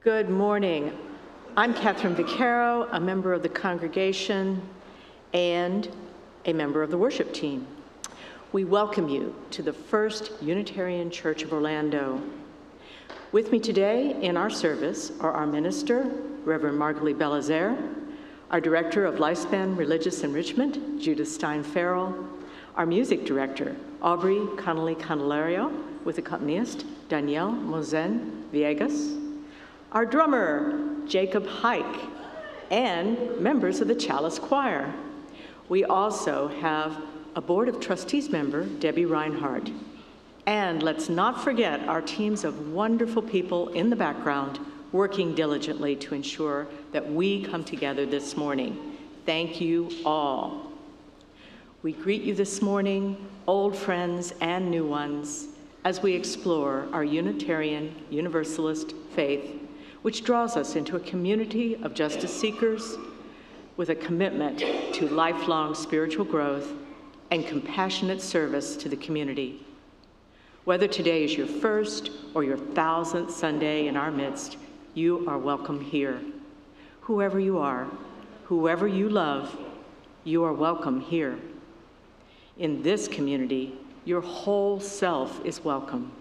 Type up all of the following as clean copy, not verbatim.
Good morning. I'm Catherine Vaccaro, a member of the congregation and a member of the worship team. We welcome you to the First Unitarian Church of Orlando. With me today in our service are our minister, Reverend Margalie Belizaire, our director of Lifespan Religious Enrichment, Judith Stein-Farrall, our music director, Aubrey Connelly-Candelario, with accompanist Danielle Monzon, Vilegas, our drummer, Jacob Hike, and members of the Chalice Choir. We also have a Board of Trustees member, Debbie Reinhardt. And let's not forget our teams of wonderful people in the background working diligently to ensure that we come together this morning. Thank you all. We greet you this morning, old friends and new ones, as we explore our Unitarian Universalist faith, which draws us into a community of justice seekers with a commitment to lifelong spiritual growth and compassionate service to the community. Whether today is your first or your 1000th Sunday in our midst, you are welcome here. Whoever you are, whoever you love, you are welcome here. In this community, your whole self is welcome.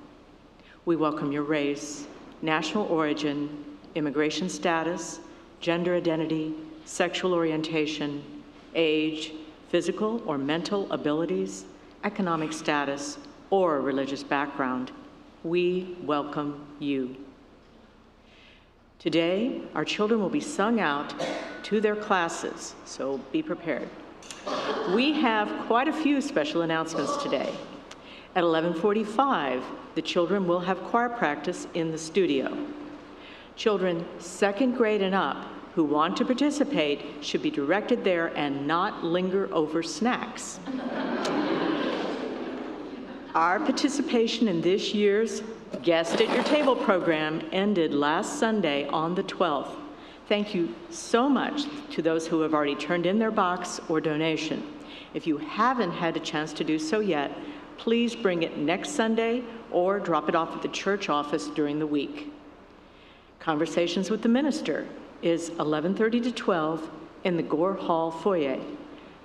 We welcome your race, national origin, immigration status, gender identity, sexual orientation, age, physical or mental abilities, economic status, or religious background. We welcome you. Today, our children will be sung out to their classes, so be prepared. We have quite a few special announcements today. At 11:45, the children will have choir practice in the studio. Children 2nd grade and up who want to participate should be directed there and not linger over snacks. Our participation in this year's Guest at Your Table program ended last Sunday on the 12th. Thank you so much to those who have already turned in their box or donation. If you haven't had a chance to do so yet, please bring it next Sunday or drop it off at the church office during the week. Conversations with the Minister is 11:30 to 12 in the Gore Hall foyer.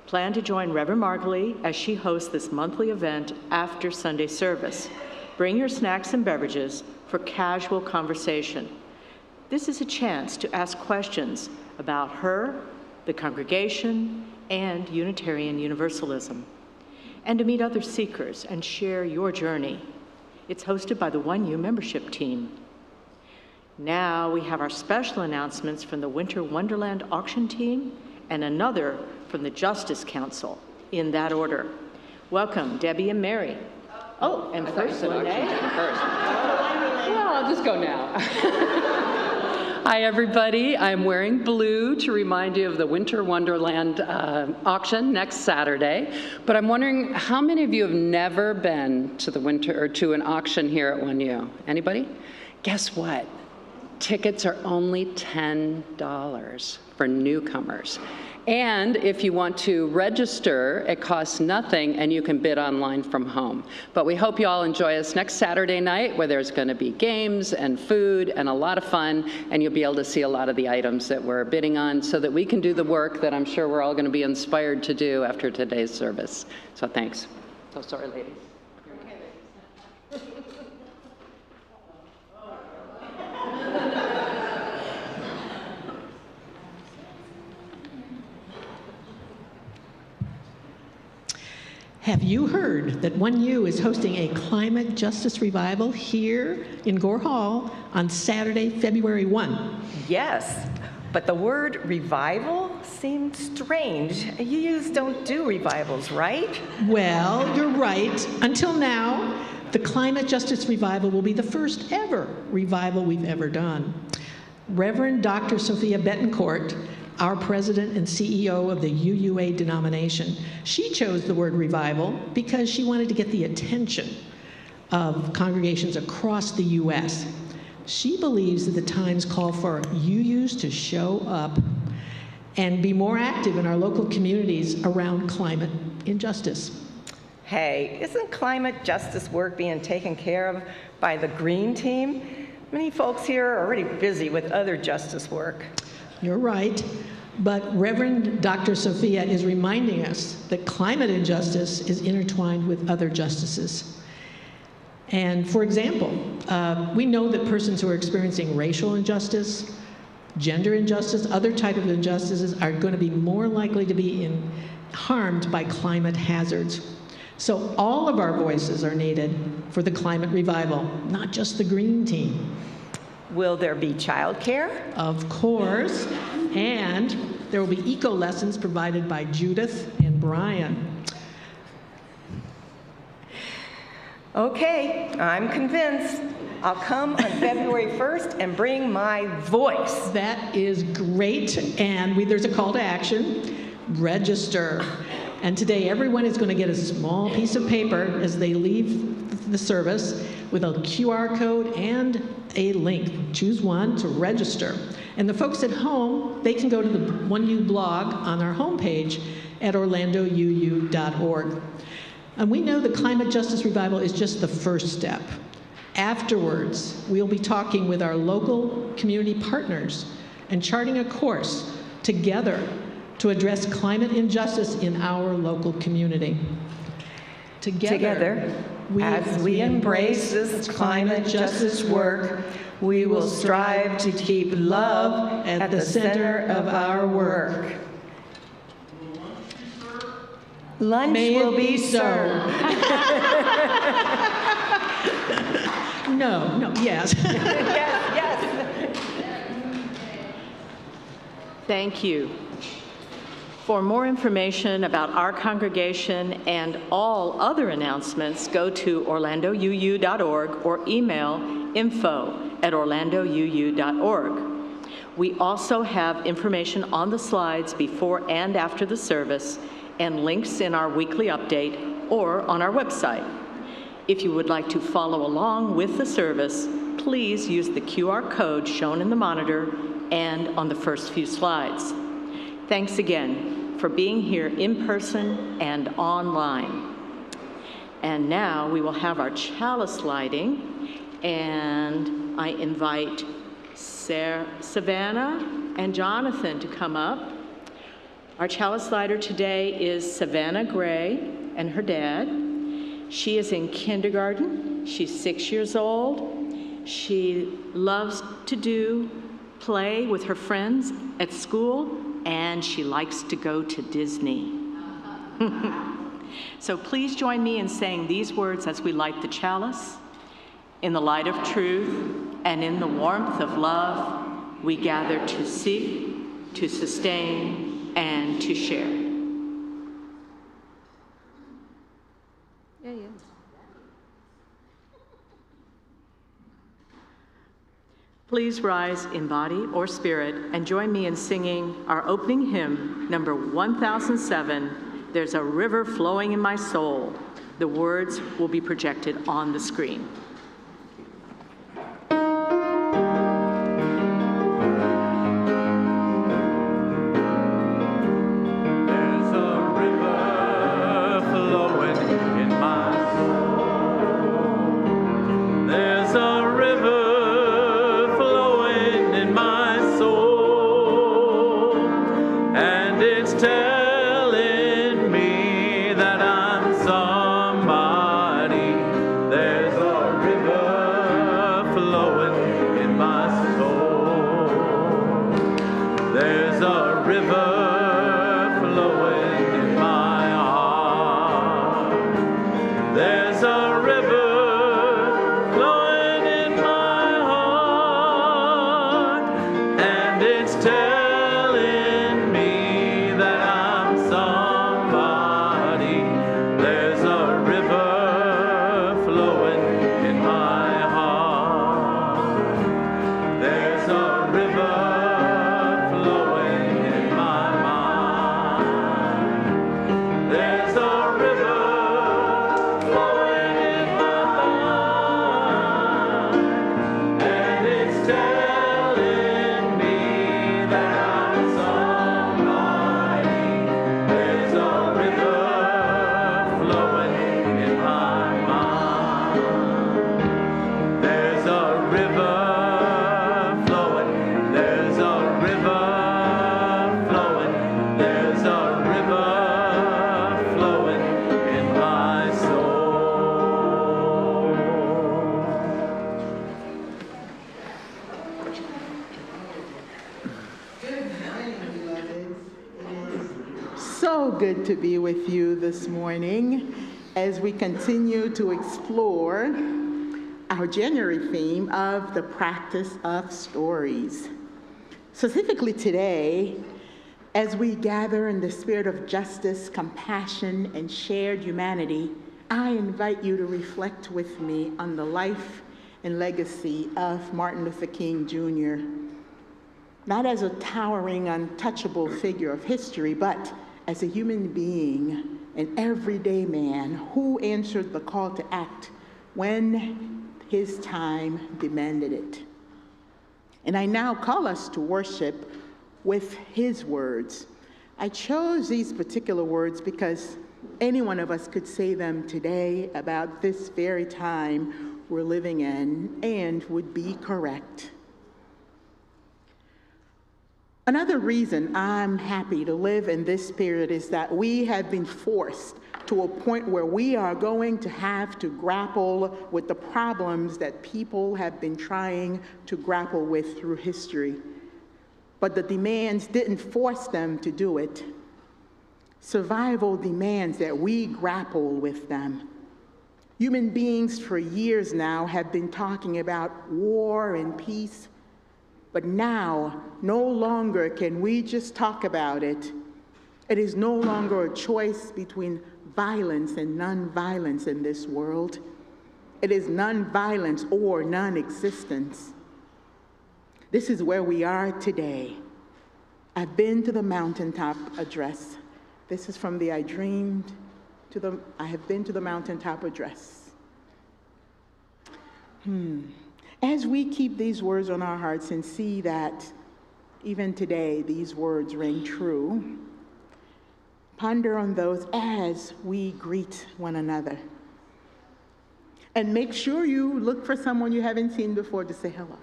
Plan to join Reverend Margalie as she hosts this monthly event after Sunday service. Bring your snacks and beverages for casual conversation. This is a chance to ask questions about her, the congregation, and Unitarian Universalism, and to meet other seekers and share your journey. It's hosted by the 1U membership team. Now we have our special announcements from the Winter Wonderland auction team and another from the Justice Council, in that order. Welcome, Debbie and Mary. Oh, and first, Lene. Well, I'll just go now. Hi, everybody. I'm wearing blue to remind you of the Winter Wonderland auction next Saturday. But I'm wondering, how many of you have never been to the winter or to an auction here at 1U? Anybody? Guess what? Tickets are only $10 for newcomers. And if you want to register, it costs nothing, and you can bid online from home. But we hope you all enjoy us next Saturday night, where there's going to be games and food and a lot of fun, and you'll be able to see a lot of the items that we're bidding on so that we can do the work that I'm sure we're all going to be inspired to do after today's service. So thanks. So sorry, ladies. Have you heard that 1U is hosting a climate justice revival here in Gore Hall on Saturday, February 1? Yes, but the word revival seemed strange. UUs don't do revivals, right? Well, you're right. Until now, the climate justice revival will be the first ever revival we've ever done. Reverend Dr. Sophia Betancourt, our president and CEO of the UUA denomination, she chose the word revival because she wanted to get the attention of congregations across the U.S. She believes that the times call for UUs to show up and be more active in our local communities around climate injustice. Hey, isn't climate justice work being taken care of by the Green Team? Many folks here are already busy with other justice work. You're right, but Reverend Dr. Sophia is reminding us that climate injustice is intertwined with other justices. And for example, we know that persons who are experiencing racial injustice, gender injustice, other types of injustices are going to be more likely to be harmed by climate hazards. So all of our voices are needed for the climate revival, not just the Green Team. Will there be childcare? Of course, and there will be eco lessons provided by Judith and Brian. Okay, I'm convinced. I'll come on February 1st and bring my voice. That is great, and there's a call to action. Register. And today everyone is going to get a small piece of paper as they leave the service with a QR code and a link. Choose one to register. And the folks at home, they can go to the 1U blog on our homepage at orlandouu.org. And we know the Climate Justice Revival is just the first step. Afterwards, we'll be talking with our local community partners and charting a course together to address climate injustice in our local community. Together As we embrace this climate justice work, we will strive to keep love at the center of our work. Lunch will be served. No, yes. Yes. Thank you. For more information about our congregation and all other announcements, go to orlandouu.org or email info@orlandouu.org. We also have information on the slides before and after the service and links in our weekly update or on our website. If you would like to follow along with the service, please use the QR code shown in the monitor and on the first few slides. Thanks again for being here in person and online. And now we will have our chalice lighting, and I invite Savannah and Jonathan to come up. Our chalice lighter today is Savannah Gray and her dad. She is in kindergarten. She's 6 years old. She loves to play with her friends at school, and she likes to go to Disney. So please join me in saying these words as we light the chalice. In the light of truth and in the warmth of love, we gather to seek, to sustain, and to share. Please rise in body or spirit and join me in singing our opening hymn, number 1007, There's a River Flowing in My Soul. The words will be projected on the screen. Good to be with you this morning as we continue to explore our January theme of the practice of stories. Specifically today, as we gather in the spirit of justice, compassion, and shared humanity, I invite you to reflect with me on the life and legacy of Martin Luther King Jr., not as a towering, untouchable figure of history, but as a human being, an everyday man who answered the call to act when his time demanded it. And I now call us to worship with his words. I chose these particular words because any one of us could say them today about this very time we're living in and would be correct. Another reason I'm happy to live in this period is that we have been forced to a point where we are going to have to grapple with the problems that people have been trying to grapple with through history. But the demands didn't force them to do it. Survival demands that we grapple with them. Human beings for years now have been talking about war and peace, but now no longer can we just talk about it. It is no longer a choice between violence and nonviolence in this world. It is nonviolence or non-existence. This is where we are today. I've been to the mountaintop address. This is from the I have been to the mountaintop address. As we keep these words on our hearts and see that even today these words ring true, ponder on those as we greet one another. And make sure you look for someone you haven't seen before to say hello.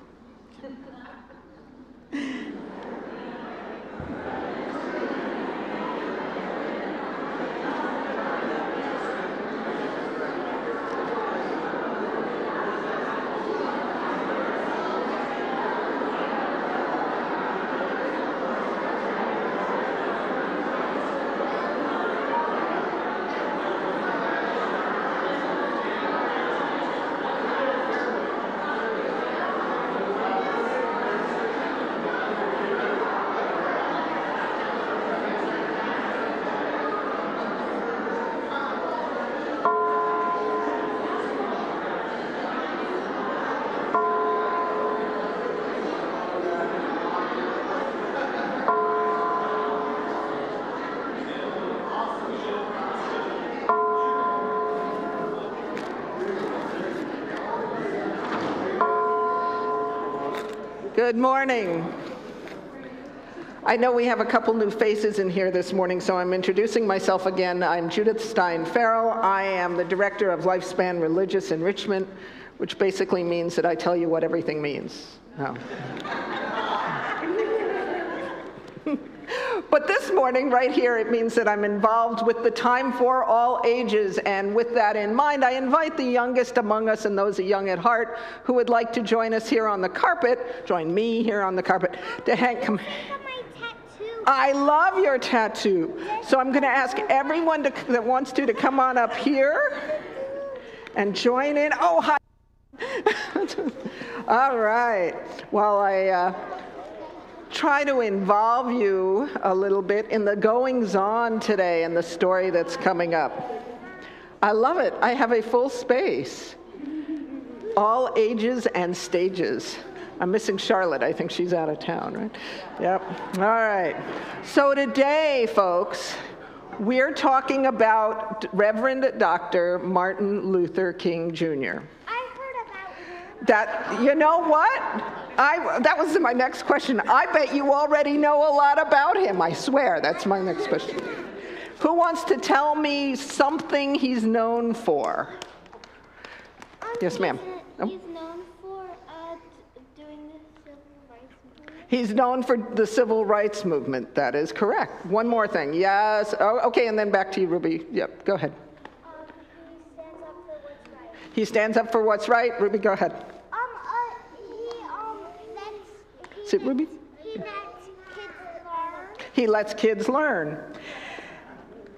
Good morning. I know we have a couple new faces in here this morning, so I'm introducing myself again. I'm Judith Stein-Farrall. I am the Director of Lifespan Religious Enrichment, which basically means that I tell you what everything means. Oh. But this morning, right here, it means that I'm involved with the Time for All Ages, and with that in mind, I invite the youngest among us and those young at heart who would like to join us here on the carpet, join me here on the carpet, to hang. I love your tattoo. So I'm going to ask everyone that wants to come on up here and join in. Oh, hi. All right. Well, I try to involve you a little bit in the goings-on today and the story that's coming up. I love it. I have a full space. All ages and stages. I'm missing Charlotte. I think she's out of town, right? Yep. All right. So today, folks, we're talking about Reverend Dr. Martin Luther King Jr. I heard about him. That, you know what? That was my next question. I bet you already know a lot about him. I swear, that's my next question. Who wants to tell me something he's known for? Yes, ma'am. He's known for doing the civil rights movement. He's known for the civil rights movement. That is correct. One more thing. Yes. Oh, okay, and then back to you, Ruby. Yep, go ahead. He stands up for what's right. He stands up for what's right. Ruby, go ahead. Is it Ruby? He lets kids learn. He lets kids learn.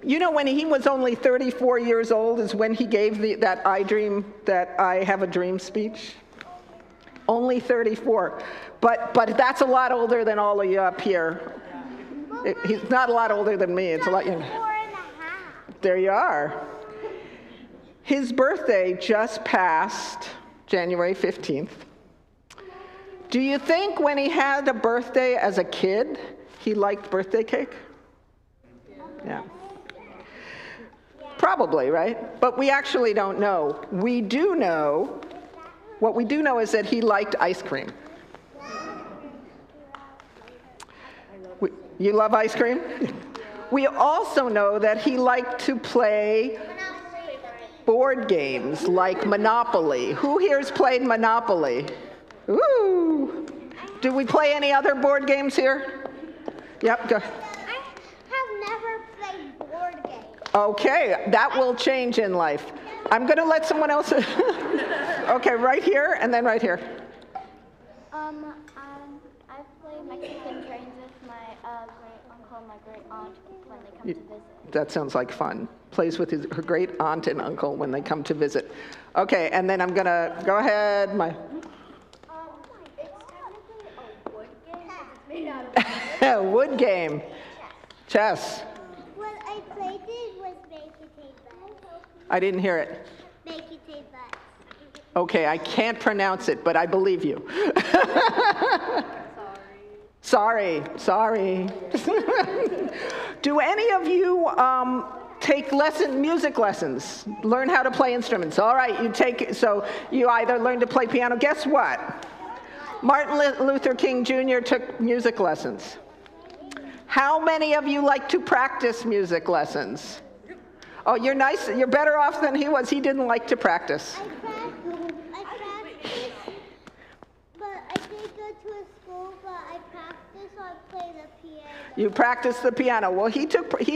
You know, when he was only 34 years old is when he gave that I have a dream speech. Only 34. But that's a lot older than all of you up here. He's not a lot older than me. It's a lot younger. 4.5. There you are. His birthday just passed January 15th. Do you think when he had a birthday as a kid, he liked birthday cake? Yeah. Probably, right? But we actually don't know. What we do know is that he liked ice cream. You love ice cream? We also know that he liked to play board games like Monopoly. Who here's played Monopoly? Ooh. Do we play any other board games here? Yep, go. I have never played board games. Okay, that will change in life. I'm going to let someone else. Okay, right here and then right here. I play Mexican trains with my great uncle and my great aunt when they come to visit. That sounds like fun. Plays with her great aunt and uncle when they come to visit. Okay, and then I'm going to go ahead. It's technically a wood game because it's made out of wood. Wood game. Chess. What I played it was make you take butts. I didn't hear it. Make you take butts. Okay, I can't pronounce it, but I believe you. Sorry. Do any of you take music lessons? Learn how to play instruments? All right, so you either learn to play piano. Guess what? Martin Luther King Jr. took music lessons. How many of you like to practice music lessons? Oh, you're nice. You're better off than he was. He didn't like to practice. I practice, but I did go to a school, but I practice, so I play the piano. You practice the piano. Well, he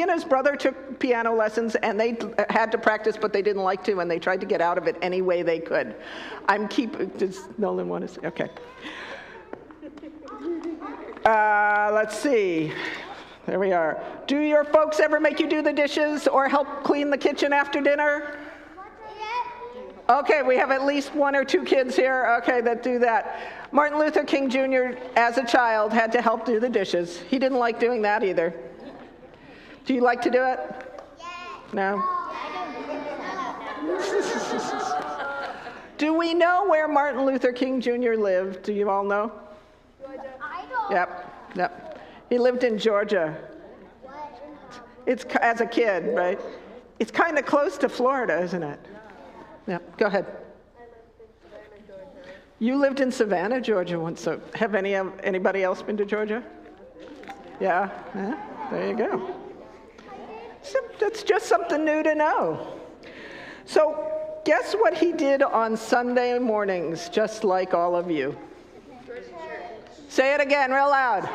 and his brother took piano lessons, and they had to practice, but they didn't like to, and they tried to get out of it any way they could. Does Nolan want to say? Okay. Let's see. There we are. Do your folks ever make you do the dishes or help clean the kitchen after dinner? Okay, we have at least 1 or 2 kids here, okay, that do that. Martin Luther King Jr., as a child, had to help do the dishes. He didn't like doing that either. Do you like to do it? No? Do we know where Martin Luther King Jr. lived? Do you all know? I don't. Yep. He lived in Georgia. It's as a kid, right? It's kind of close to Florida, isn't it? Yeah, go ahead. You lived in Savannah, Georgia once. So have anybody else been to Georgia? Yeah, there you go. So that's just something new to know. So guess what he did on Sunday mornings, just like all of you? Say it again real loud.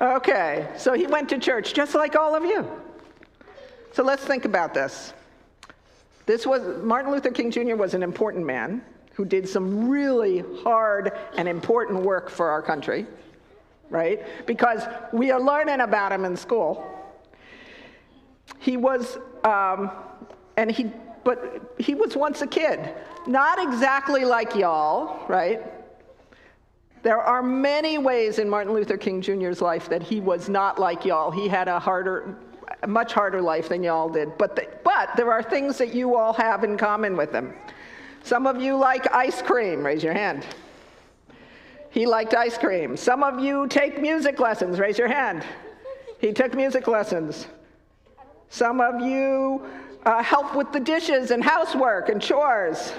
Okay, so he went to church just like all of you. So let's think about this. Martin Luther King Jr. was an important man who did some really hard and important work for our country, right? Because we are learning about him in school. He was, but he was once a kid. Not exactly like y'all, right? There are many ways in Martin Luther King Jr.'s life that he was not like y'all. He had a much harder life than y'all did. But there are things that you all have in common with him. Some of you like ice cream. Raise your hand. He liked ice cream. Some of you take music lessons. Raise your hand. He took music lessons. Some of you help with the dishes and housework and chores.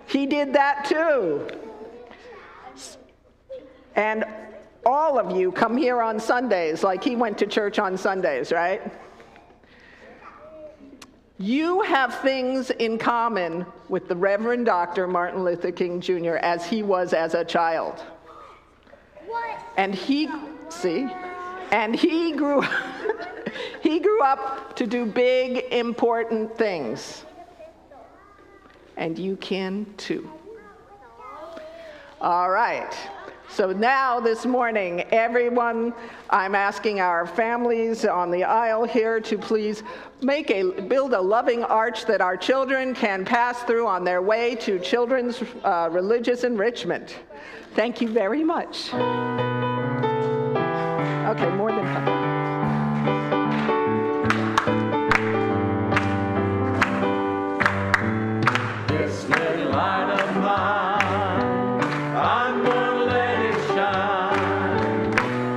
He did that too. And all of you come here on Sundays, like he went to church on Sundays, right? You have things in common with the Reverend Dr. Martin Luther King Jr. as he was as a child. What? And he grew up to do big, important things. And you can too. All right. So now this morning, everyone, I'm asking our families on the aisle here to please build a loving arch that our children can pass through on their way to children's religious enrichment. Thank you very much. Okay, more than that. This little light of mine, I'm gonna let it shine.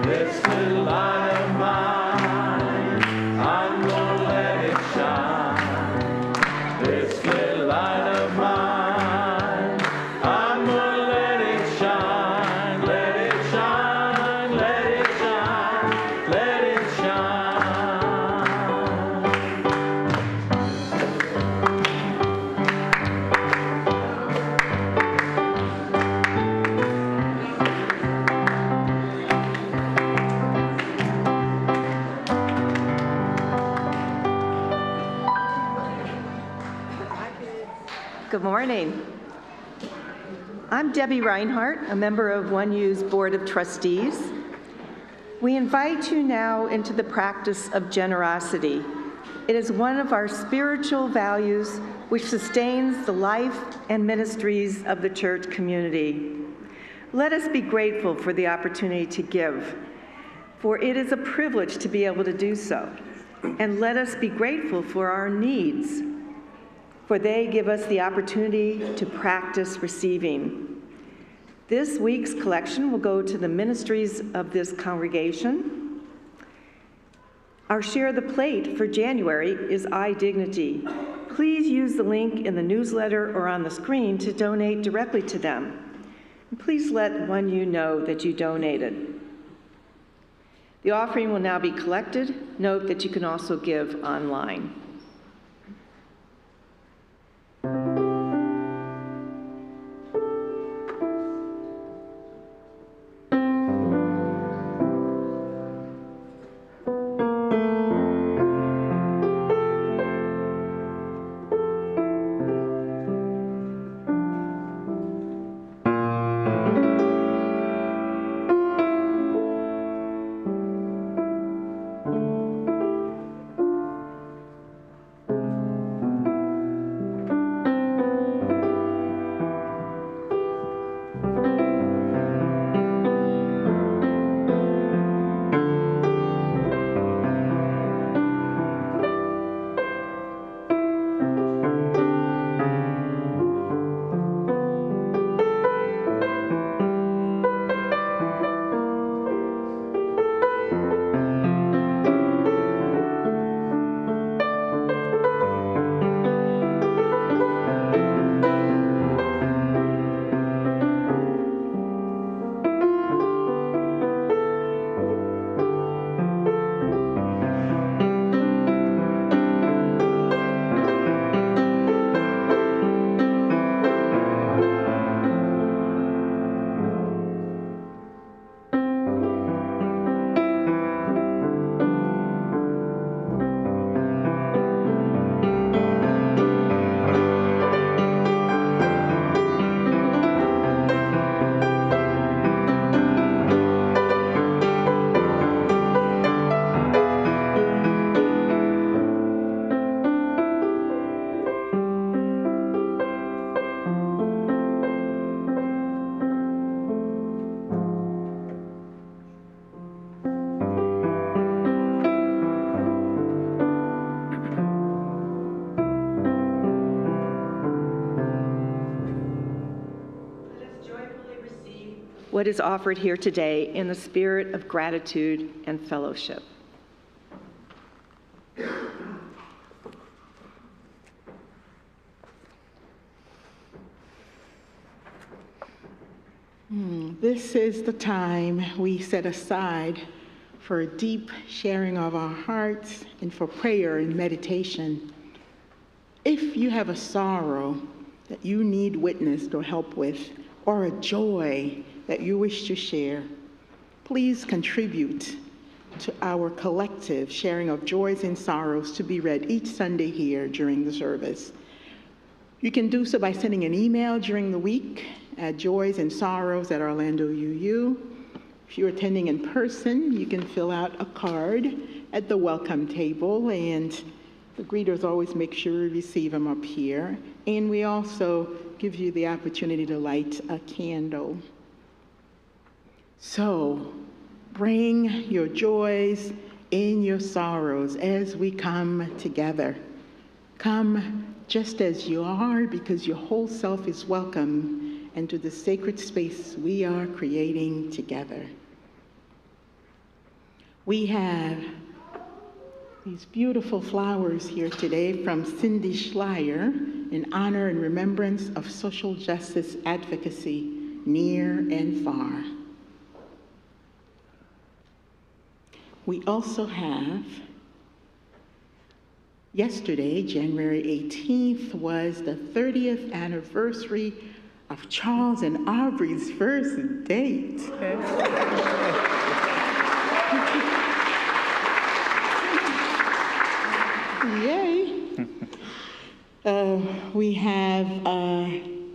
This little light of mine, I'm gonna let it shine. This little light of mine, I'm gonna let it shine. Let it shine, let it shine, let morning. I'm Debbie Reinhardt, a member of 1U's Board of Trustees. We invite you now into the practice of generosity. It is one of our spiritual values which sustains the life and ministries of the church community. Let us be grateful for the opportunity to give, for it is a privilege to be able to do so. And let us be grateful for our needs, for they give us the opportunity to practice receiving. This week's collection will go to the ministries of this congregation. Our Share the Plate for January is iDignity. Please use the link in the newsletter or on the screen to donate directly to them. And please let 1U know that you donated. The offering will now be collected. Note that you can also give online. What is offered here today in the spirit of gratitude and fellowship. This is the time we set aside for a deep sharing of our hearts and for prayer and meditation. If you have a sorrow that you need witnessed or help with, or a joy that you wish to share, please contribute to our collective sharing of joys and sorrows to be read each Sunday here during the service. You can do so by sending an email during the week at joysandsorrows@Orlando UU. If you're attending in person, you can fill out a card at the welcome table, and the greeters always make sure we receive them up here. And we also give you the opportunity to light a candle. So bring your joys and your sorrows as we come together. Come just as you are, because your whole self is welcome into the sacred space we are creating together. We have these beautiful flowers here today from Cindy Schleier in honor and remembrance of social justice advocacy near and far. We also have, yesterday, January 18th, was the 30th anniversary of Charles and Aubrey's first date. Yay. We have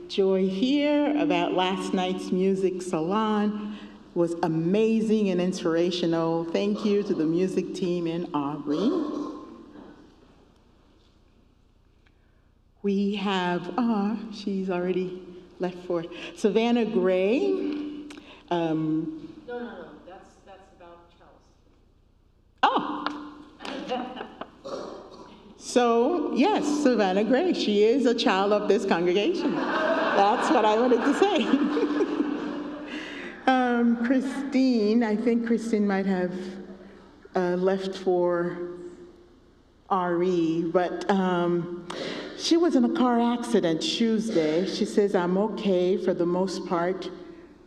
Joy here about last night's music salon. It was amazing and inspirational. Thank you to the music team in Aubrey. We have, she's already left for Savannah Gray. No, that's about Charles. Oh. So, yes, Savannah Gray, she is a child of this congregation. That's what I wanted to say. Christine, I think Christine might have left for RE, but she was in a car accident Tuesday. She says, I'm okay for the most part,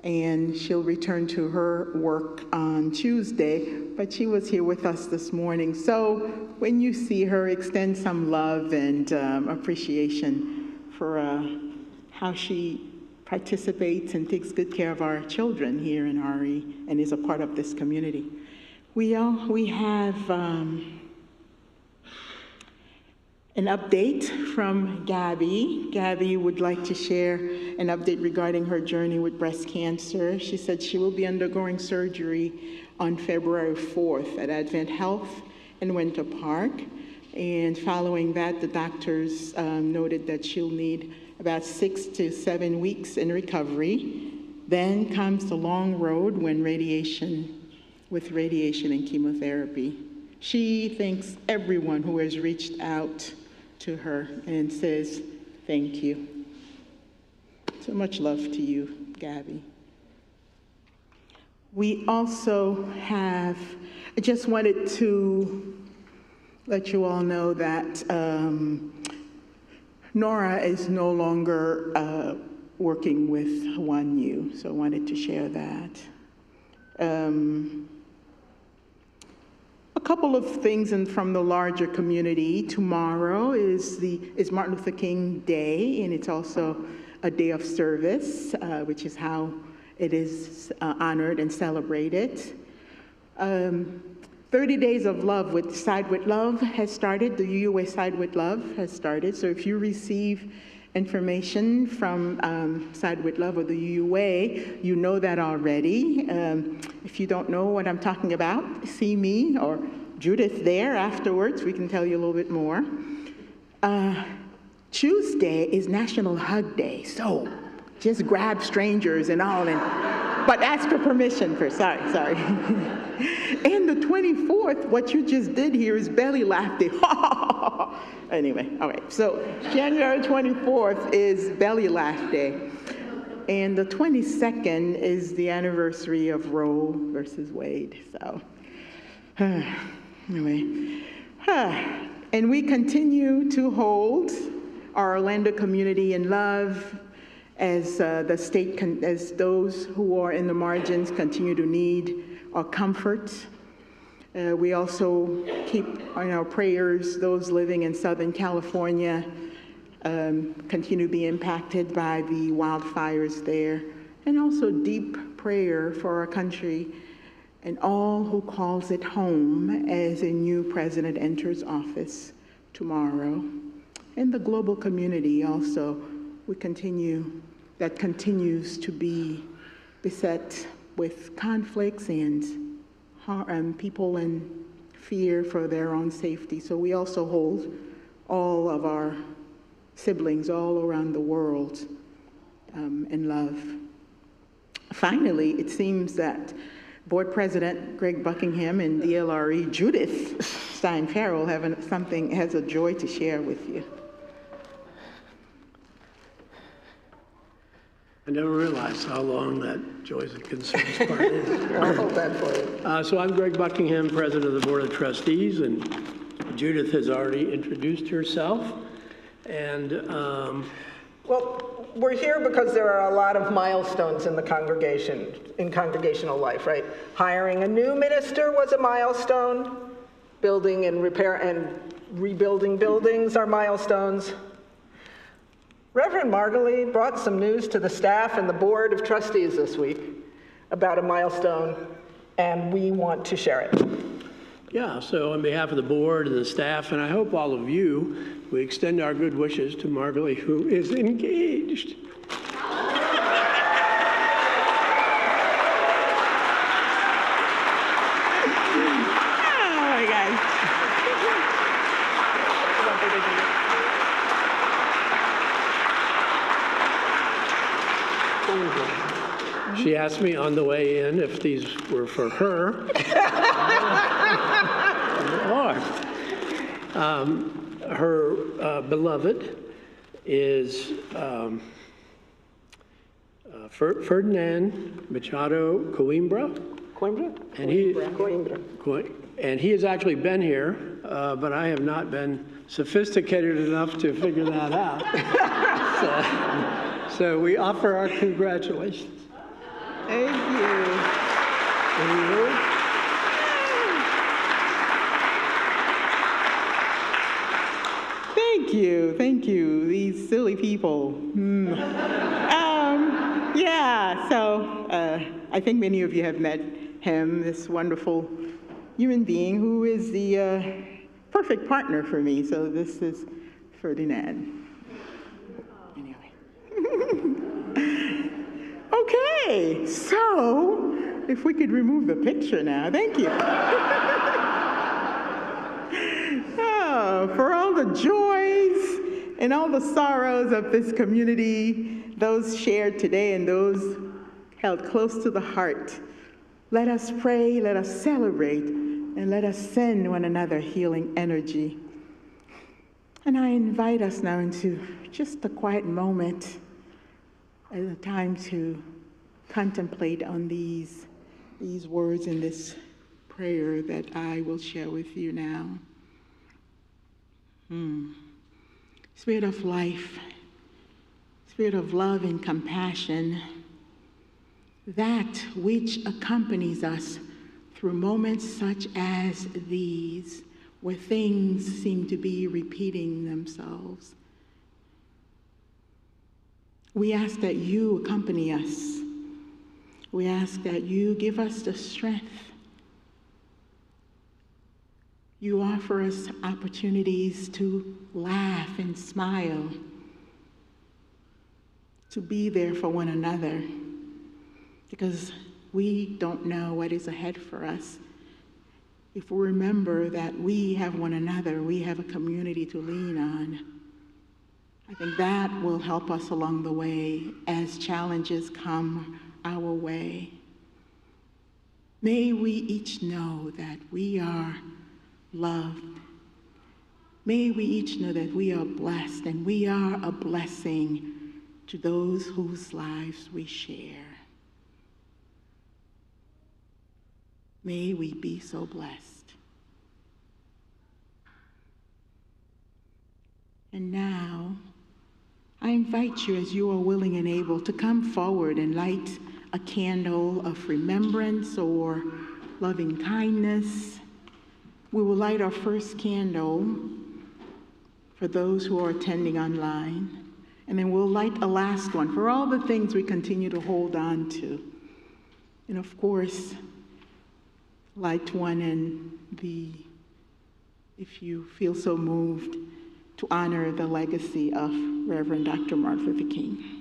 and she'll return to her work on Tuesday, but she was here with us this morning. So when you see her, extend some love and appreciation for how she participates and takes good care of our children here in RE and is a part of this community. We have an update from Gabby. Gabby would like to share an update regarding her journey with breast cancer. She said she will be undergoing surgery on February 4th at Advent Health in Winter Park. And following that, the doctors noted that she'll need about 6 to 7 weeks in recovery. Then comes the long road with radiation and chemotherapy. She thanks everyone who has reached out to her and says, thank you. So much love to you, Gabby. We also have, I just wanted to let you all know that Nora is no longer working with 1U, so I wanted to share that. A couple of things from the larger community. Tomorrow is Martin Luther King Day, and it's also a day of service, which is how it is honored and celebrated. 30 Days of Love with Side with Love has started. The UUA Side with Love has started. So if you receive information from Side with Love or the UUA, you know that already. If you don't know what I'm talking about, see me or Judith there afterwards. We can tell you a little bit more. Tuesday is National Hug Day, so just grab strangers and all, but ask for permission first. Sorry. And the 24th, what you just did here is belly laugh day. Anyway, all right. So January 24th is belly laugh day. And the 22nd is the anniversary of Roe versus Wade. So anyway, and we continue to hold our Orlando community in love as the state, as those who are in the margins continue to need our comfort. We also keep in our prayers those living in Southern California continue to be impacted by the wildfires there, and also deep prayer for our country and all who calls it home as a new president enters office tomorrow. And the global community also, that continues to be beset with conflicts and people in fear for their own safety. So we also hold all of our siblings all around the world in love. Finally, it seems that Board President Greg Buckingham and DLRE Judith Stein-Farrall has a joy to share with you. I never realized how long that Joys and Concerns part is. I'll hold that for you. So I'm Greg Buckingham, President of the Board of Trustees, and Judith has already introduced herself. And well, we're here because there are a lot of milestones in the congregation, in congregational life, right? Hiring a new minister was a milestone. Building and repair and rebuilding buildings are milestones. Reverend Margalie brought some news to the staff and the Board of Trustees this week about a milestone, and we want to share it. yeah, so on behalf of the board and the staff, and I hope all of you, we extend our good wishes to Margalie, who is engaged. She asked me on the way in if these were for her. Or her beloved is Ferdinand Machado Coimbra. And he has actually been here, but I have not been sophisticated enough to figure that out. So we offer our congratulations. Thank you. Thank you, these silly people. Yeah, so I think many of you have met him, this wonderful human being who is the perfect partner for me. So this is Ferdinand. Anyway. Okay, so if we could remove the picture now. Thank you. For all the joys and all the sorrows of this community, those shared today and those held close to the heart, let us pray, let us celebrate, and let us send one another healing energy. And I invite us now into just a quiet moment, a time to contemplate on these words in this prayer that I will share with you now. Spirit of life, Spirit of love and compassion, that which accompanies us through moments such as these, where things seem to be repeating themselves. We ask that you accompany us. We ask that you give us the strength. You offer us opportunities to laugh and smile, to be there for one another, because we don't know what is ahead for us. If we remember that we have one another, we have a community to lean on, I think that will help us along the way as challenges come our way. May we each know that we are loved. May we each know that we are blessed and we are a blessing to those whose lives we share. May we be so blessed. And now, I invite you, as you are willing and able, to come forward and light a candle of remembrance or loving kindness. We will light our first candle for those who are attending online, and then we'll light a last one for all the things we continue to hold on to. And of course, light one and if you feel so moved, to honor the legacy of Reverend Dr. Martin Luther King.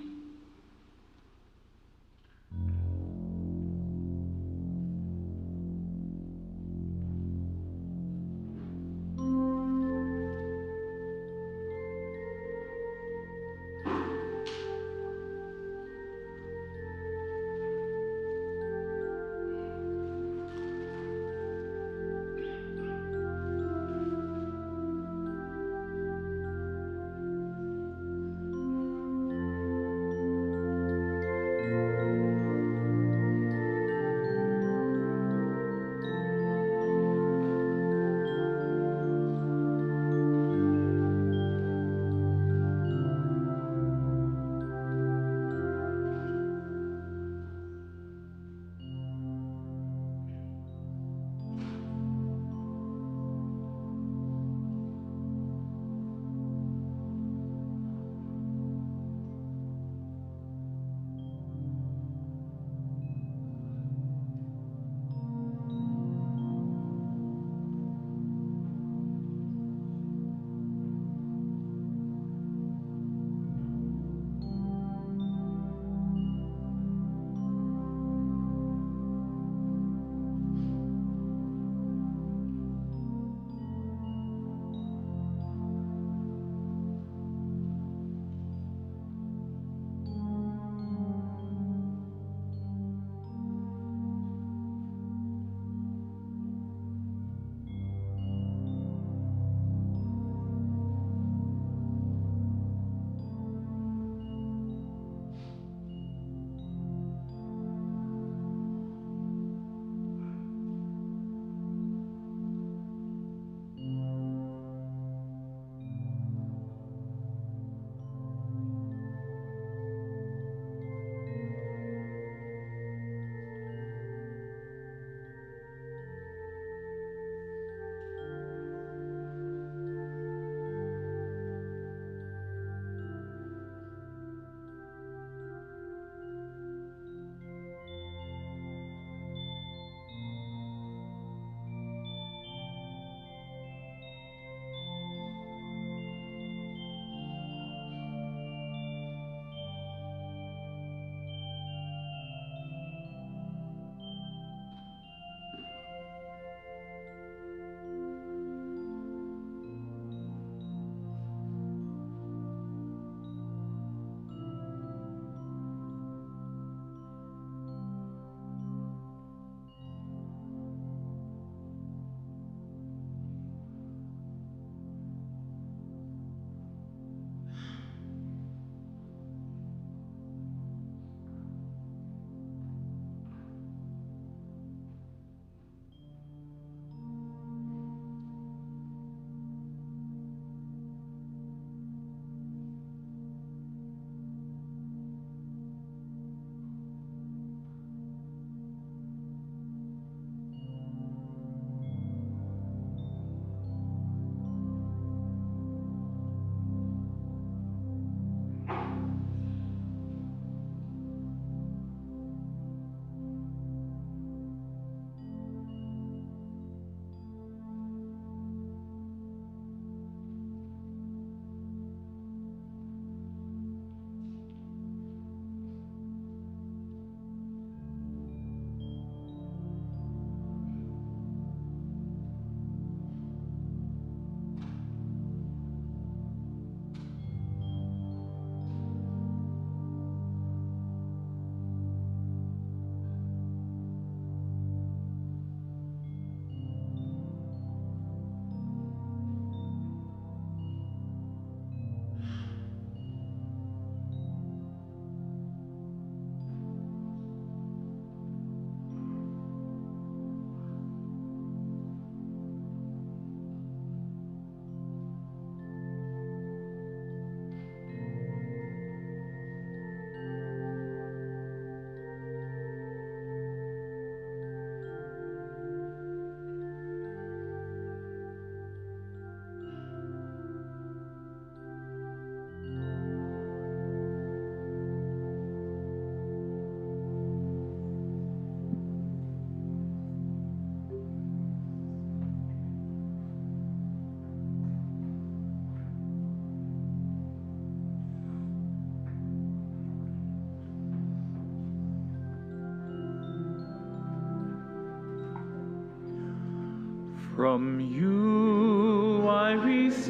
From you I receive,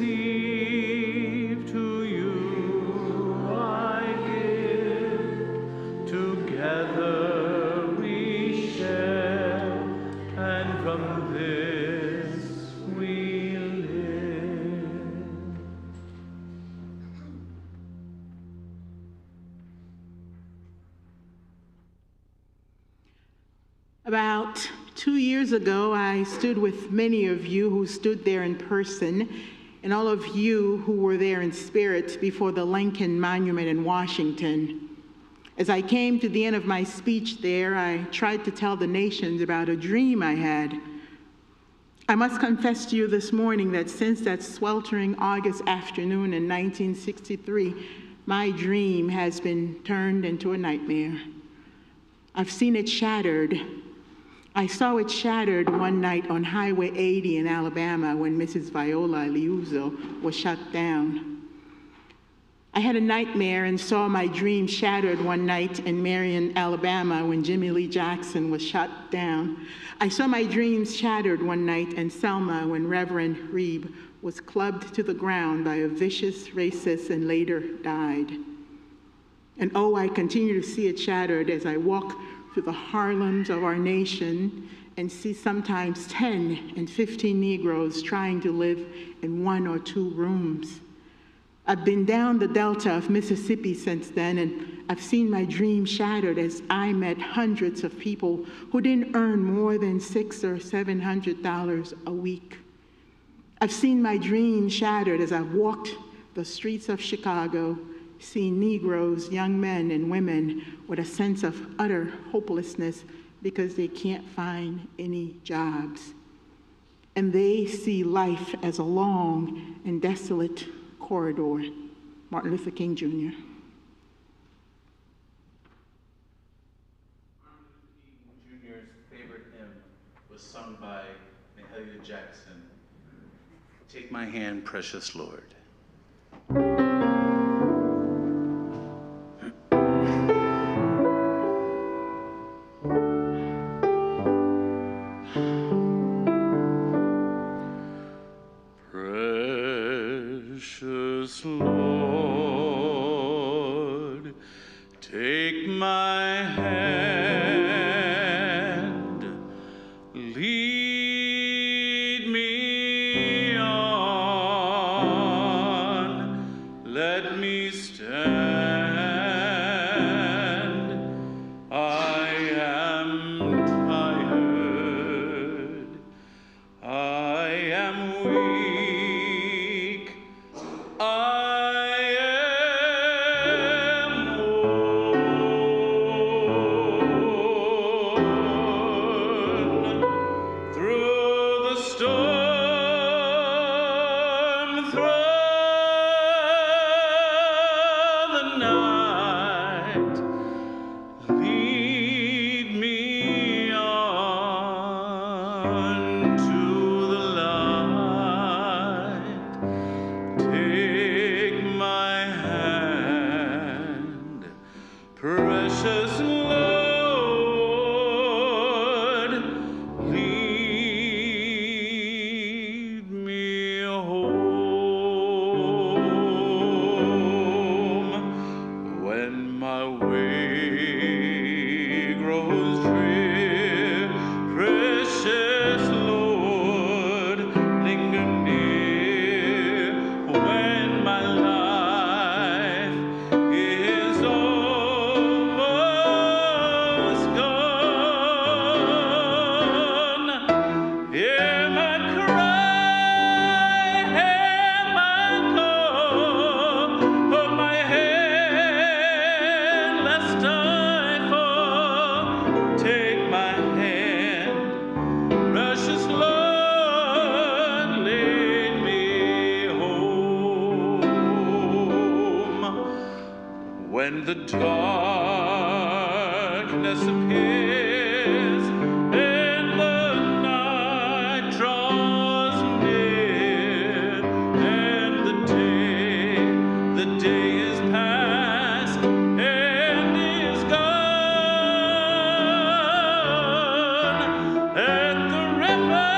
to you I give. Together we share, and from this we live. About 2 years ago, I stood with many of you who stood there in person, and all of you who were there in spirit before the Lincoln Monument in Washington. As I came to the end of my speech there, I tried to tell the nations about a dream I had. I must confess to you this morning that since that sweltering August afternoon in 1963, my dream has been turned into a nightmare. I've seen it shattered. I saw it shattered one night on Highway 80 in Alabama when Mrs. Viola Liuzzo was shot down. I had a nightmare and saw my dream shattered one night in Marion, Alabama when Jimmy Lee Jackson was shot down. I saw my dreams shattered one night in Selma when Reverend Reeb was clubbed to the ground by a vicious racist and later died. And oh, I continue to see it shattered as I walk through the Harlems of our nation and see sometimes 10 and 15 Negroes trying to live in 1 or 2 rooms. I've been down the delta of Mississippi since then, and I've seen my dream shattered as I met hundreds of people who didn't earn more than $600 or $700 a week. I've seen my dream shattered as I've walked the streets of Chicago, seeing Negroes, young men and women with a sense of utter hopelessness because they can't find any jobs. And they see life as a long and desolate corridor. Martin Luther King, Jr. Martin Luther King Jr.'s favorite hymn was sung by Mahalia Jackson. Take my hand, precious Lord. Precious Lord, take my hand, lead me on, let me stand. I am tired, I am weak, I am worn. Through the storm, through the night, lead me on to the light. Take my hand, precious Lord, lead me home. When my way grows drear, precious Lord, linger near. When my life is almost gone, hear my cry, hear my call, hold my hand lest I fall. Take my hand, precious Lord, lead me home. When the darkness appears and the night draws near, and the day is past and is gone, at the river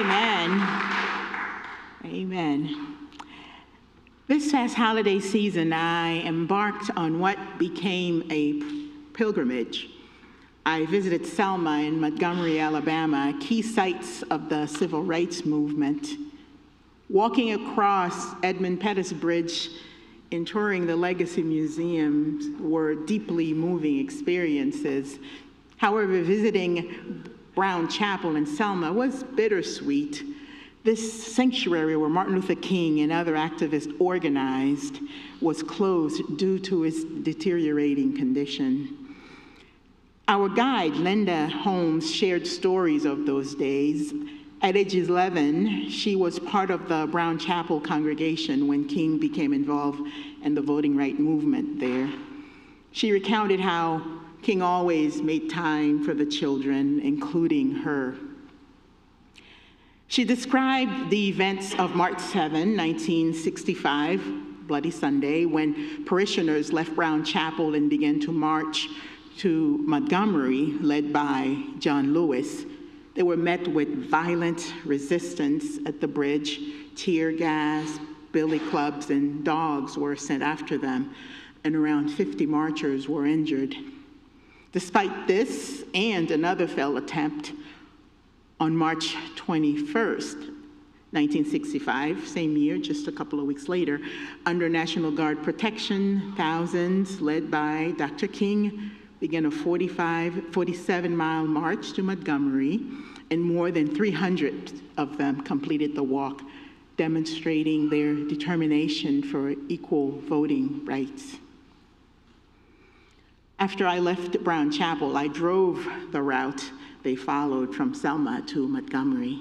Amen. Amen. This past holiday season, I embarked on what became a pilgrimage. I visited Selma and Montgomery, Alabama, key sites of the civil rights movement. Walking across Edmund Pettus Bridge and touring the Legacy Museums were deeply moving experiences. However, visiting Brown Chapel in Selma was bittersweet. This sanctuary where Martin Luther King and other activists organized was closed due to its deteriorating condition. Our guide, Linda Holmes, shared stories of those days. At age 11, she was part of the Brown Chapel congregation when King became involved in the voting rights movement there. She recounted how King always made time for the children, including her. She described the events of March 7, 1965, Bloody Sunday, when parishioners left Brown Chapel and began to march to Montgomery, led by John Lewis. They were met with violent resistance at the bridge. Tear gas, billy clubs, and dogs were sent after them, and around 50 marchers were injured. Despite this and another failed attempt, on March 21st, 1965, same year, just a couple of weeks later, under National Guard protection, thousands, led by Dr. King, began a 47-mile march to Montgomery, and more than 300 of them completed the walk, demonstrating their determination for equal voting rights. After I left Brown Chapel, I drove the route they followed from Selma to Montgomery.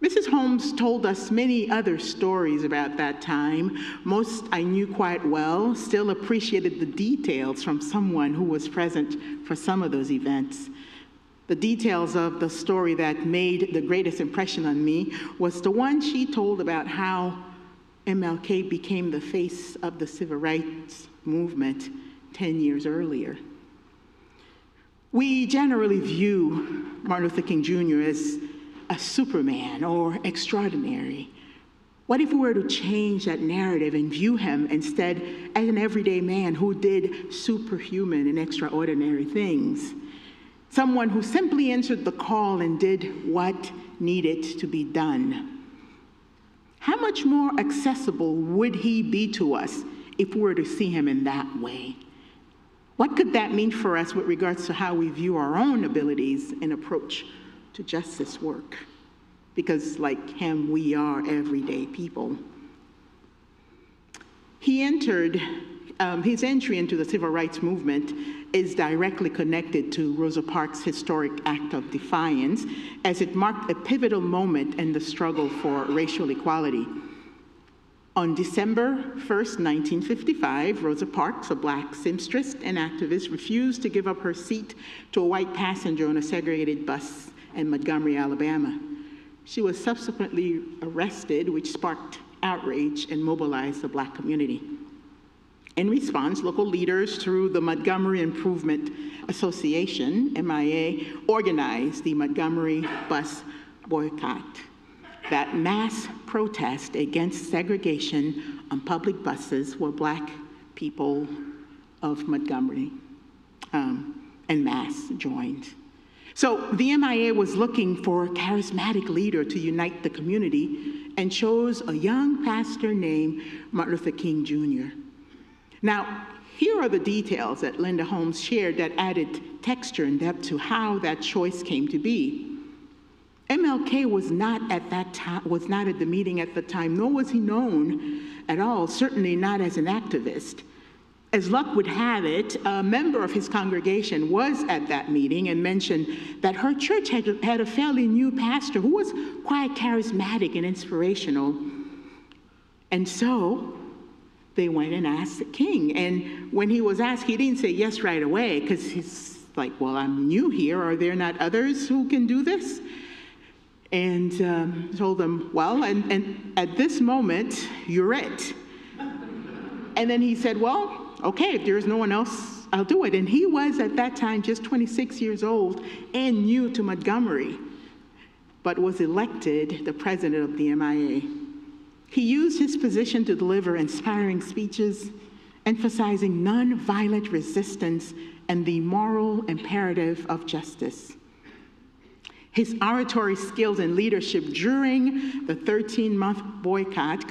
Mrs. Holmes told us many other stories about that time. Most I knew quite well, still appreciated the details from someone who was present for some of those events. The details of the story that made the greatest impression on me was the one she told about how MLK became the face of the civil rights movement 10 years earlier. We generally view Martin Luther King Jr. as a superman or extraordinary. What if we were to change that narrative and view him instead as an everyday man who did superhuman and extraordinary things? Someone who simply answered the call and did what needed to be done. How much more accessible would he be to us if we were to see him in that way? What could that mean for us with regards to how we view our own abilities and approach to justice work? Because like him, we are everyday people. His entry into the civil rights movement is directly connected to Rosa Parks' historic act of defiance, as it marked a pivotal moment in the struggle for racial equality. On December 1st, 1955, Rosa Parks, a black seamstress and activist, refused to give up her seat to a white passenger on a segregated bus in Montgomery, Alabama. She was subsequently arrested, which sparked outrage and mobilized the black community. In response, local leaders through the Montgomery Improvement Association, MIA, organized the Montgomery bus boycott. That mass protest against segregation on public buses where black people of Montgomery en masse joined. So the MIA was looking for a charismatic leader to unite the community and chose a young pastor named Martin Luther King Jr. Now, here are the details that Linda Holmes shared that added texture and depth to how that choice came to be. MLK was not at the meeting at the time, nor was he known at all, certainly not as an activist. As luck would have it, a member of his congregation was at that meeting and mentioned that her church had a fairly new pastor who was quite charismatic and inspirational. And so they went and asked the king. And when he was asked, he didn't say yes right away, because he's like, well, I'm new here. Are there not others who can do this? And told them, well, and at this moment, you're it. And then he said, well, okay, if there's no one else, I'll do it. And he was at that time just 26 years old and new to Montgomery. but was elected the president of the MIA. He used his position to deliver inspiring speeches, emphasizing nonviolent resistance and the moral imperative of justice. His oratory skills and leadership during the 13-month boycott,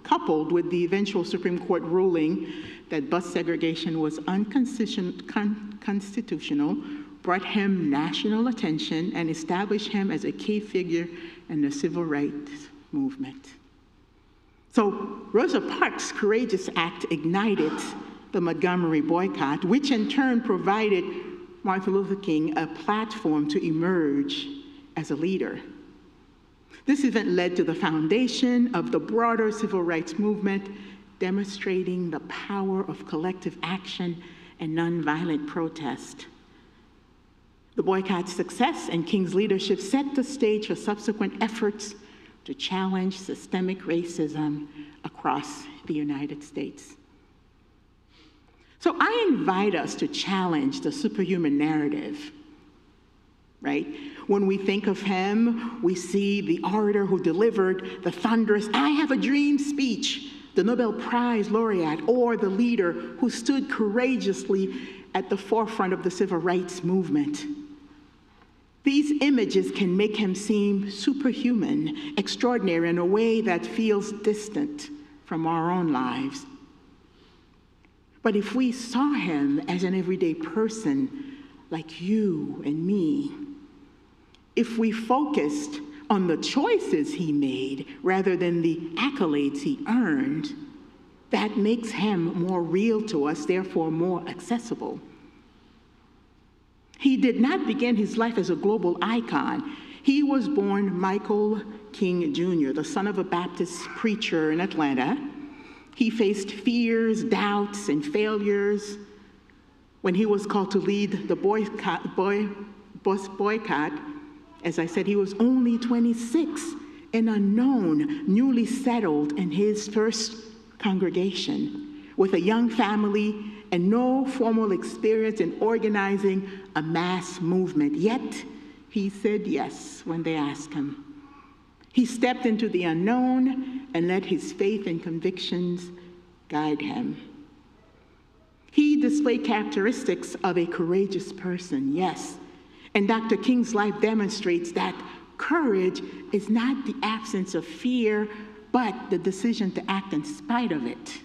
coupled with the eventual Supreme Court ruling that bus segregation was unconstitutional, brought him national attention and established him as a key figure in the civil rights movement. So Rosa Parks' courageous act ignited the Montgomery boycott, which in turn provided Martin Luther King a platform to emerge as a leader. This event led to the foundation of the broader civil rights movement, demonstrating the power of collective action and nonviolent protest. The boycott's success and King's leadership set the stage for subsequent efforts to challenge systemic racism across the United States. So I invite us to challenge the superhuman narrative, right? When we think of him, we see the orator who delivered the thunderous "I have a dream" speech, the Nobel Prize laureate, or the leader who stood courageously at the forefront of the civil rights movement. These images can make him seem superhuman, extraordinary in a way that feels distant from our own lives. But if we saw him as an everyday person like you and me, if we focused on the choices he made rather than the accolades he earned, that makes him more real to us, therefore more accessible. He did not begin his life as a global icon. He was born Michael King Jr., the son of a Baptist preacher in Atlanta. He faced fears, doubts, and failures. When he was called to lead the bus boycott, as I said, he was only 26, an unknown, newly settled in his first congregation, with a young family and no formal experience in organizing a mass movement. Yet, he said yes when they asked him. He stepped into the unknown and let his faith and convictions guide him. He displayed characteristics of a courageous person, yes. And Dr. King's life demonstrates that courage is not the absence of fear, but the decision to act in spite of it.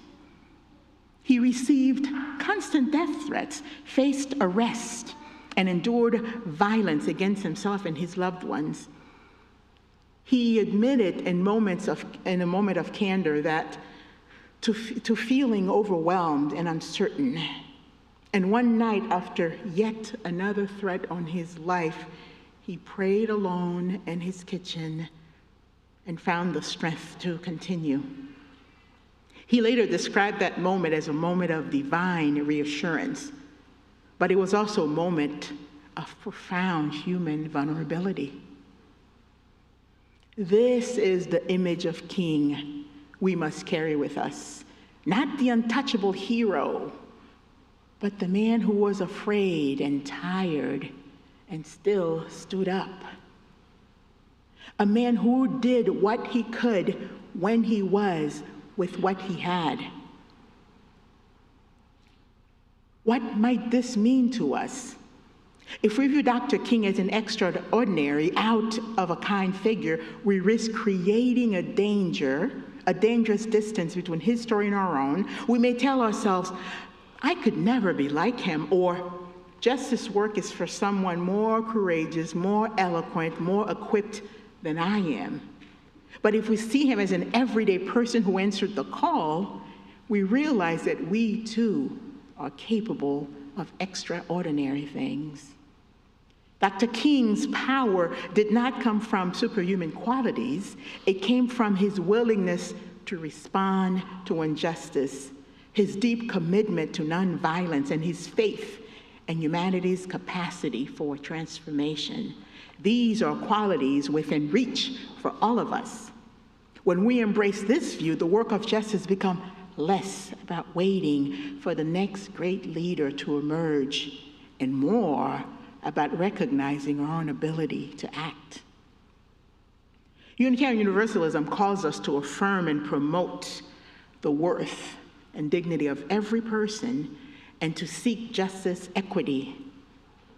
He received constant death threats, faced arrest, and endured violence against himself and his loved ones. He admitted in a moment of candor that to feeling overwhelmed and uncertain. And one night, after yet another threat on his life, he prayed alone in his kitchen and found the strength to continue. He later described that moment as a moment of divine reassurance, but it was also a moment of profound human vulnerability. This is the image of King we must carry with us, not the untouchable hero, but the man who was afraid and tired and still stood up. A man who did what he could when he was with what he had. What might this mean to us? If we view Dr. King as an extraordinary, out-of-a-kind figure, we risk creating a dangerous distance between his story and our own. We may tell ourselves, I could never be like him, or justice work is for someone more courageous, more eloquent, more equipped than I am. But if we see him as an everyday person who answered the call, we realize that we too are capable of extraordinary things. Dr. King's power did not come from superhuman qualities. It came from his willingness to respond to injustice, his deep commitment to nonviolence, and his faith in humanity's capacity for transformation. These are qualities within reach for all of us. When we embrace this view, the work of justice becomes less about waiting for the next great leader to emerge and more about recognizing our own ability to act. Unitarian Universalism calls us to affirm and promote the worth and dignity of every person and to seek justice, equity,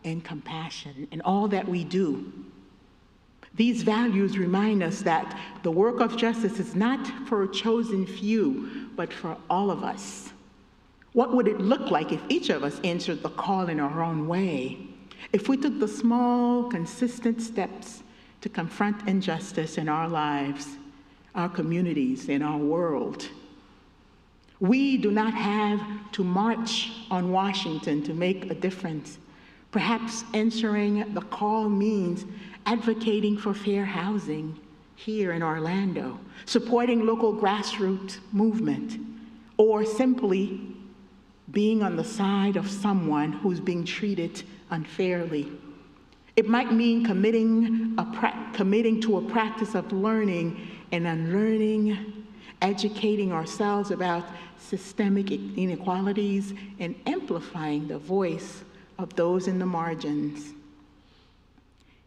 and compassion in all that we do. These values remind us that the work of justice is not for a chosen few, but for all of us. What would it look like if each of us answered the call in our own way? If we took the small, consistent steps to confront injustice in our lives, our communities, in our world? We do not have to march on Washington to make a difference. Perhaps answering the call means advocating for fair housing here in Orlando, supporting local grassroots movement, or simply being on the side of someone who's being treated unfairly. It might mean committing to a practice of learning and unlearning, educating ourselves about systemic inequalities, and amplifying the voice of those in the margins.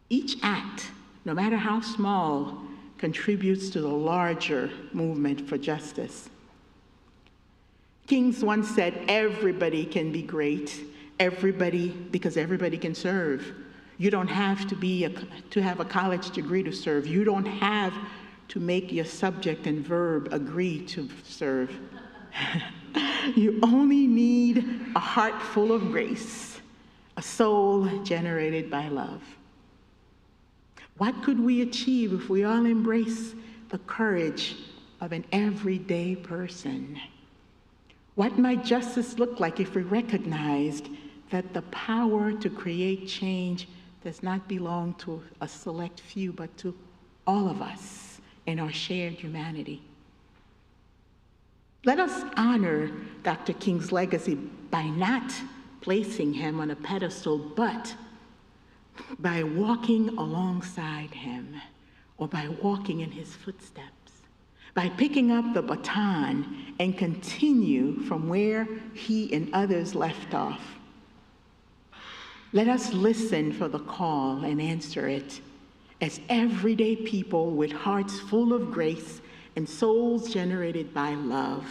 Each act, no matter how small, contributes to the larger movement for justice. Kings once said, everybody can be great, because everybody can serve. You don't have to have a college degree to serve. You don't have to make your subject and verb agree to serve. You only need a heart full of grace, a soul generated by love. What could we achieve if we all embrace the courage of an everyday person? What might justice look like if we recognized that the power to create change does not belong to a select few, but to all of us in our shared humanity? Let us honor Dr. King's legacy by not placing him on a pedestal, but by walking alongside him, or by walking in his footsteps, by picking up the baton and continue from where he and others left off. Let us listen for the call and answer it as everyday people with hearts full of grace and souls generated by love.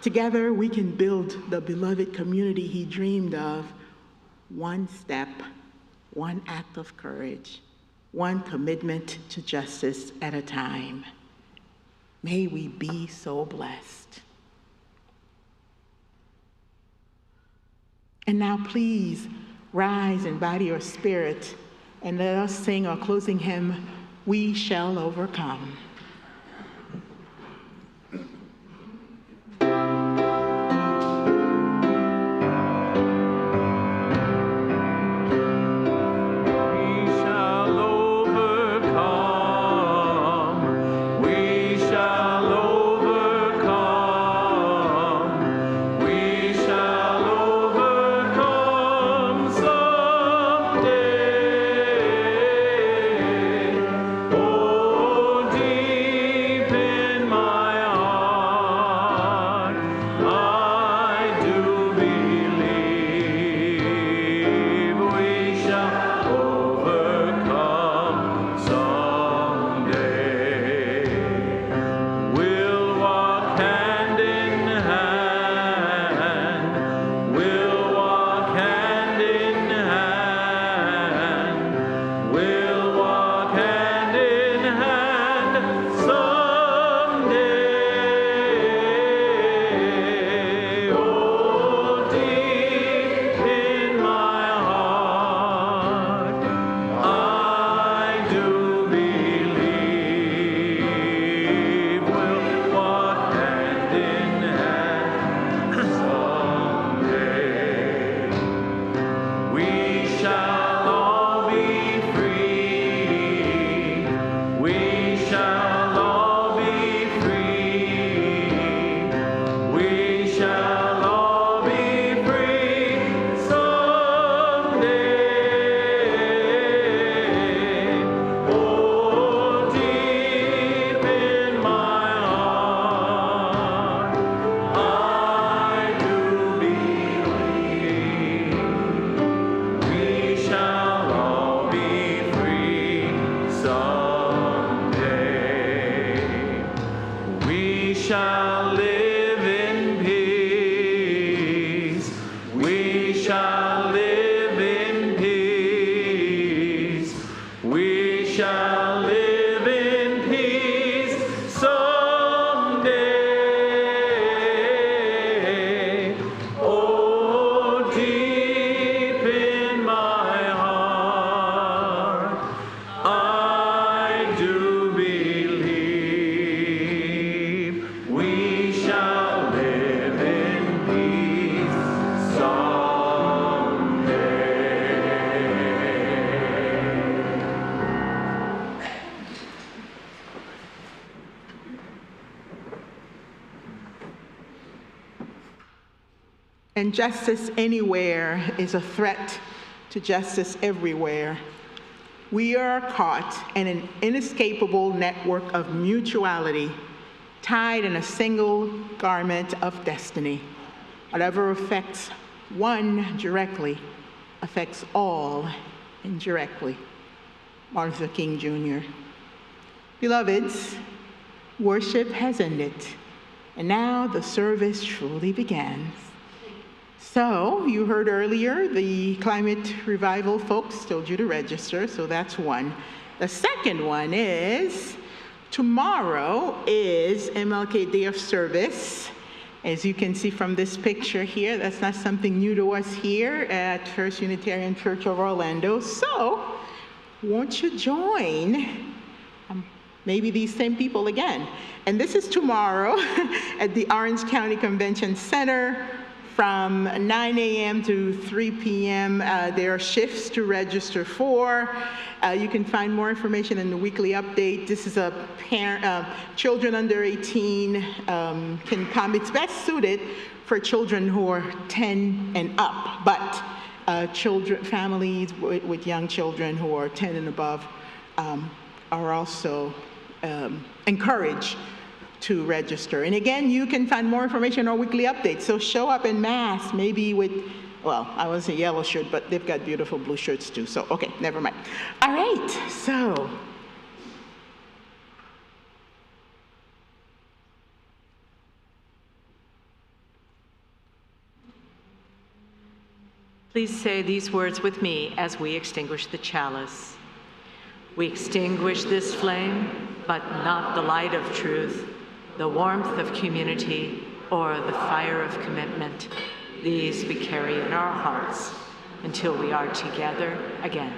Together, we can build the beloved community he dreamed of, one step, one act of courage, one commitment to justice at a time. May we be so blessed. And now please rise in body or spirit and let us sing our closing hymn, We Shall Overcome. Oh, dear. shall live in peace. We shall live in peace. We shall live in peace someday. Oh, deep in my heart, I do believe we shall live in peace someday. And justice anywhere is a threat to justice everywhere. We are caught in an inescapable network of mutuality, tied in a single garment of destiny. Whatever affects one directly affects all indirectly. Martin Luther King Jr. Beloveds, worship has ended, and now the service truly begins. So, you heard earlier, the Climate Revival folks told you to register, so that's one. The second one is, tomorrow is MLK Day of Service. As you can see from this picture here, that's not something new to us here at First Unitarian Church of Orlando. So, won't you join maybe these same people again? And this is tomorrow at the Orange County Convention Center, from 9 a.m. to 3 p.m. There are shifts to register for. You can find more information in the weekly update. This is a parent, children under 18 can come. It's best suited for children who are 10 and up, but families with young children who are 10 and above are also encouraged to register. And again, you can find more information on our weekly updates. So show up en masse, maybe with, well, I was a yellow shirt, but they've got beautiful blue shirts too. So, okay, never mind. All right, so. Please say these words with me as we extinguish the chalice. We extinguish this flame, but not the light of truth, the warmth of community, or the fire of commitment. These we carry in our hearts until we are together again.